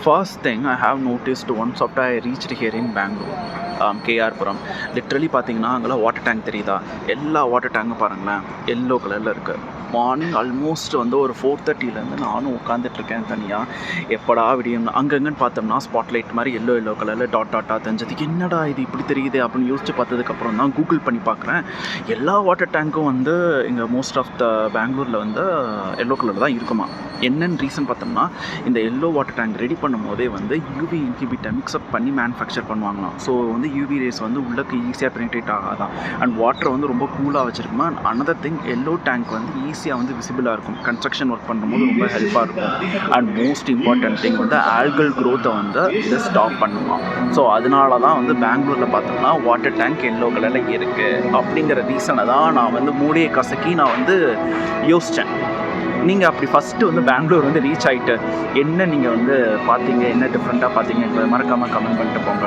First thing I have noticed once after I reached here in Bangalore, KR Puram literally பார்த்தீங்கன்னா அங்கெல்லாம் water tank தெரியுதா? எல்லா water டேங்கும் பாருங்களேன் yellow கலரில் இருக்குது. மார்னிங் ஆல்மோஸ்ட் வந்து ஒரு 4:30லேருந்து நானும் உட்காந்துட்ருக்கேன் தனியாக. எப்படா விடியும் அங்கங்கன்னு பார்த்தோம்னா ஸ்பாட்லைட் மாதிரி எல்லோ கலரில் டாட்டாக தெரிஞ்சதுக்கு என்னடா இது இப்படி தெரியுது அப்படின்னு யோசிச்சு பார்த்ததுக்கப்புறம் தான் கூகுள் பண்ணி பார்க்குறேன். எல்லா வாட்டர் டேங்க்கும் வந்து இங்கே மோஸ்ட் ஆஃப் த பெங்களூரில் வந்து எல்லோ கலர் தான் இருக்குமா. என்னென்னு ரீசன் பார்த்தோம்னா இந்த எல்லோ வாட்டர் டேங்க் ரெடி பண்ணும் போதே வந்து யூவி இன்ஹிபிட்டை மிக்ஸ்அப் பண்ணி மேனுஃபேக்சர் பண்ணுவாங்களாம். ஸோ வந்து யூவி ரேஸ் வந்து உள்ளக்கு ஈஸியாக பெனிட்ரேட் ஆகாதான். அண்ட் வாட்டர் வந்து ரொம்ப கூலாக வச்சுருக்குமா. அனதர் திங் எல்லோ டேங்க் வந்து ஈஸியாக வந்து விசிபிளாக இருக்கும். கன்ஸ்ட்ரக்ஷன் ஒர்க் பண்ணும்போது ரொம்ப ஹெல்ப்பாக இருக்கும். அண்ட் மோஸ்ட் இம்பார்ட்டன்ட் திங் வந்து ஆல்கல் க்ரோத்தை வந்து இதை ஸ்டாப் பண்ணுமா. ஸோ அதனால தான் வந்து பெங்களூரில் பார்த்தோம்னா வாட்டர் டேங்க் எல்லோ கலரில் இருக்குது அப்படிங்கிற ரீசனை தான் நான் வந்து மூடியை கசக்கி நான் வந்து யோசித்தேன். நீங்கள் அப்படி ஃபஸ்ட்டு வந்து பெங்களூர் வந்து ரீச் ஆகிட்டு என்ன நீங்கள் வந்து பார்த்தீங்க, என்ன டிஃப்ரெண்ட்டாக பார்த்தீங்கன்றத மறக்காமல் கமெண்ட் பண்ணிட்டு போங்க.